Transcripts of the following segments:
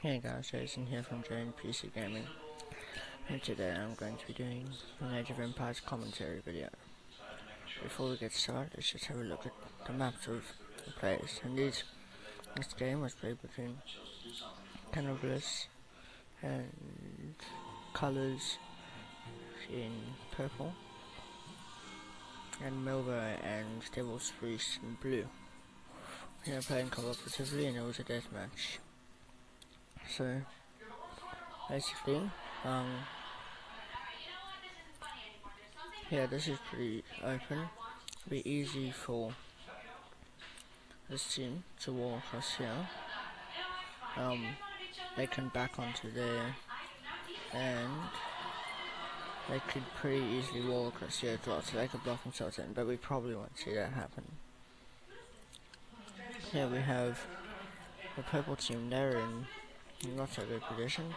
Hey guys, Jason here from Jnpcgaming, and today I'm going to be doing an Age of Empires commentary video. Before we get started, let's just have a look at the maps of the players. And this game was played between Cannibalists and Colours in purple, and Milver and Devil's Priest in blue. We are playing cooperatively, and it was a deathmatch. So basically, yeah, this is pretty open. It'll be easy for this team to walk across here. They can back onto there, and they could pretty easily walk across here as well, so they could block themselves in, but we probably won't see that happen. Here we have the purple team. They're in not so good position.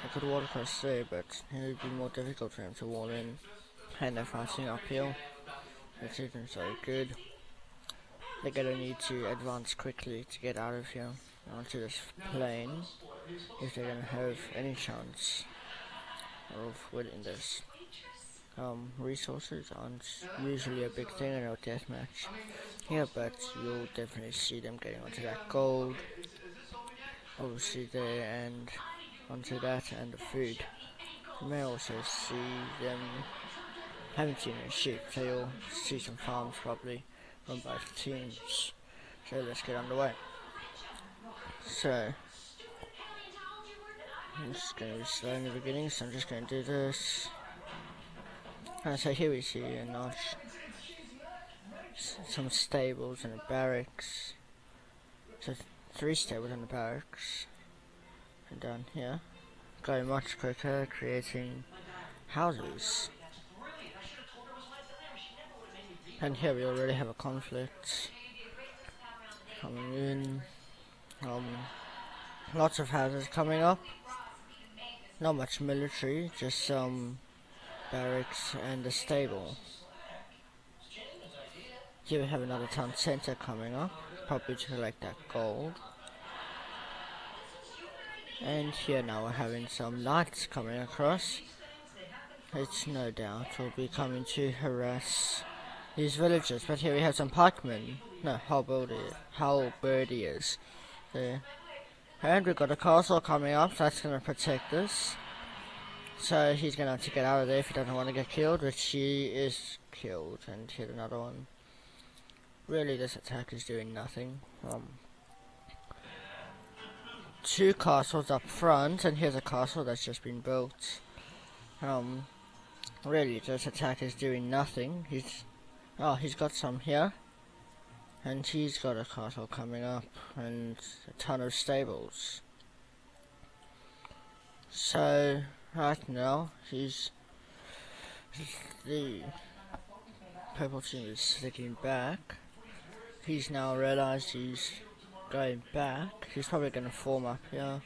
I could walk across there, but it would be more difficult for him to wall in, and they're fighting uphill, which isn't so good. They're gonna need to advance quickly to get out of here onto this plane if they're gonna have any chance of winning this. Resources aren't usually a big thing in a deathmatch here, but you'll definitely see them getting onto that gold, obviously there, and onto that and the food. You may also see them, haven't seen any sheep, so you'll see some farms probably from both teams. So let's get underway. So I'm just going to be slow in the beginning, so I'm just going to do this. And so here we see a notch, some stables and a barracks. So 3 stables and a barracks. And down here, going much quicker, creating houses. And here we already have a conflict coming in. Lots of houses coming up. Not much military, just some barracks and a stable. Here we have another town center coming up, probably to collect that gold. And here now we're having some knights coming across. It's no doubt will be coming to harass these villagers. But here we have some pikemen, no, halberdiers there. And we've got a castle coming up, so that's going to protect us. So he's going to have to get out of there if he doesn't want to get killed, which he is killed. And hit another one. Really, this attack is doing nothing. 2 castles up front, and here's a castle that's just been built. Really, this attack is doing nothing. He's got some here, and he's got a castle coming up, and a ton of stables. So right now, the purple team is sticking back. He's now realised he's going back. He's probably going to form up here,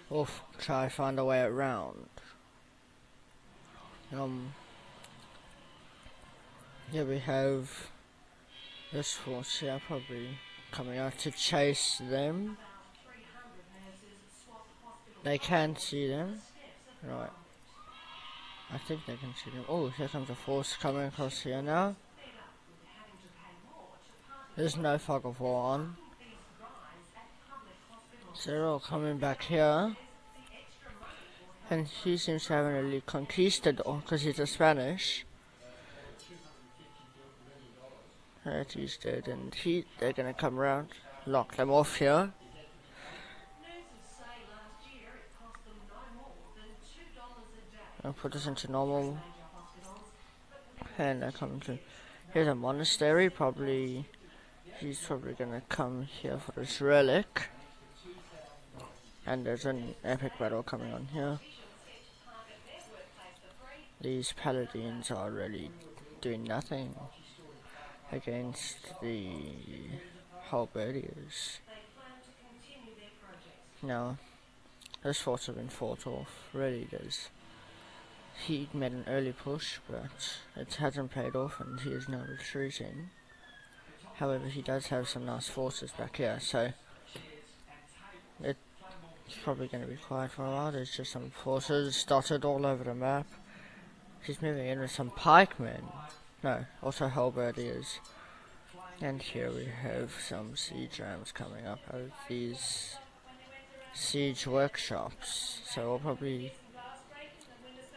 or try to find a way around. Here we have this force here, probably coming out to chase them. They can see them, right? I think they can see them. Oh, here comes a force coming across here now. There's no fog of war on. So they're all coming back here. And he seems to have an elite conquistador, because he's a Spanish. Right, he's dead, and they're gonna come around, lock them off here. I'll put this into normal. And they're coming to, here's a monastery, he's probably gonna come here for this relic. And there's an epic battle coming on here. These paladins are really doing nothing against the halberdiers. Now, this force have been fought off, really does. He made an early push, but it hasn't paid off, and he is now retreating. However, he does have some nice forces back here, so It's probably going to be quiet for a while. There's just some forces dotted all over the map. He's moving in with some pikemen. No, also halberdiers. And here we have some siege rams coming up out of these siege workshops. So we'll probably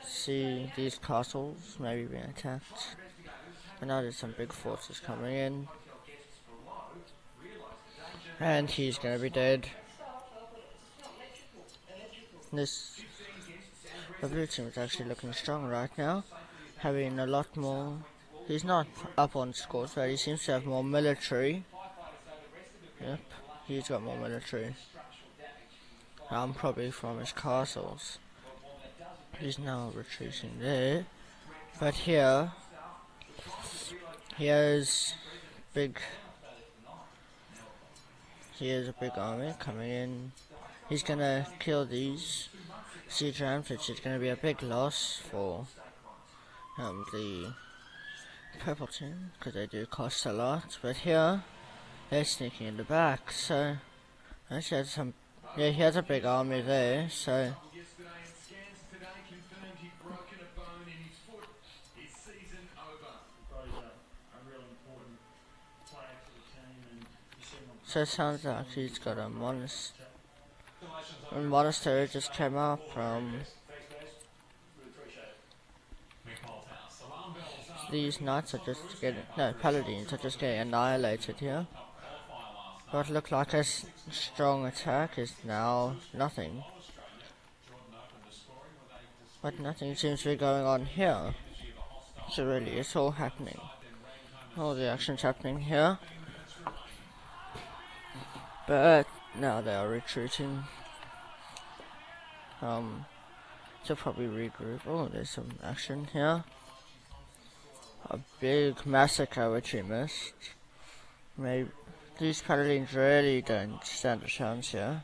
see these castles maybe being attacked. And now there's some big forces coming in. And he's gonna be dead. The blue team is actually looking strong right now. Having a lot more. He's not up on scores, but he seems to have more military. Yep, he's got more military. Probably from his castles. He's now retreating there. But here, he has a big army coming in. He's gonna kill these siege rams, which is gonna be a big loss for the purple team, because they do cost a lot. But here, they're sneaking in the back, so actually he has a big army there, so it sounds like he's got a monastery just came up. These knights are just paladins are just getting annihilated here. What looked like a strong attack is now nothing. But nothing seems to be going on here. So really, it's all happening. All the action's happening here. But now they are retreating. To probably regroup. Oh, there's some action here. A big massacre which we missed. Maybe these paladins really don't stand a chance here.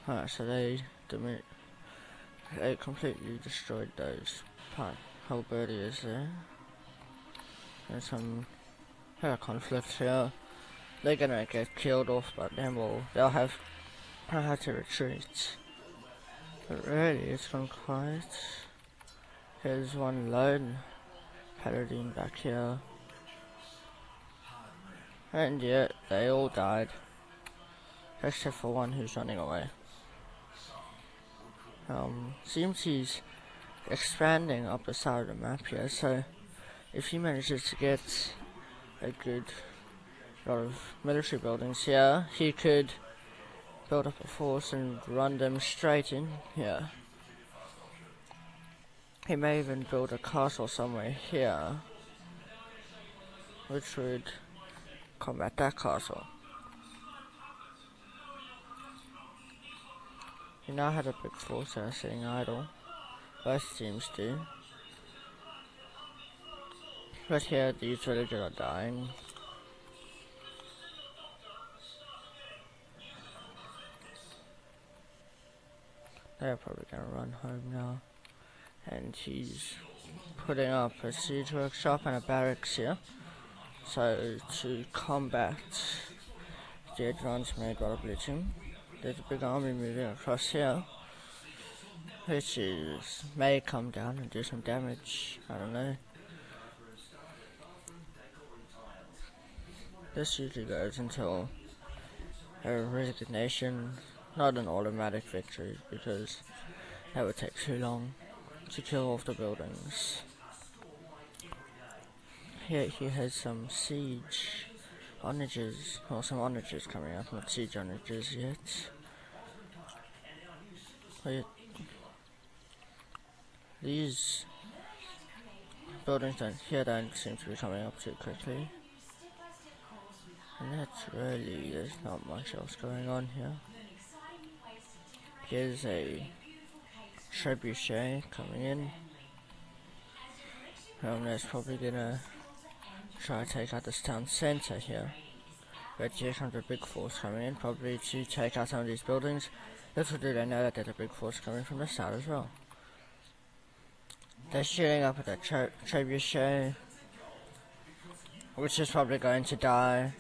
Alright, so they completely destroyed those halberdiers there. There's some conflict here. They're gonna get killed off, but then they'll have to retreat. But really, it's gone quiet. Here's one lone paladin back here. And yet, they all died. Except for one who's running away. Seems he's expanding up the side of the map here, so if he manages to get a good lot of military buildings here, he could build up a force and run them straight in here. He may even build a castle somewhere here, which would combat that castle. He now had a big force there sitting idle. Both teams do. But here these villagers are dying. They're probably gonna run home now. And he's putting up a siege workshop and a barracks here. So to combat the advance made by the blue team. There's a big army moving across here, which may come down and do some damage. I don't know. This usually goes until a resignation, not an automatic victory, because that would take too long to kill off the buildings. Here he has some siege onagers, or some onagers coming up, not siege onagers yet. But these buildings don't seem to be coming up too quickly. And there's not much else going on here. Here's a trebuchet coming in. That's probably gonna try to take out this town centre here. But here comes a big force coming in, probably to take out some of these buildings. Little do they know that there's a big force coming from the south as well. They're shooting up at the trebuchet, which is probably going to die.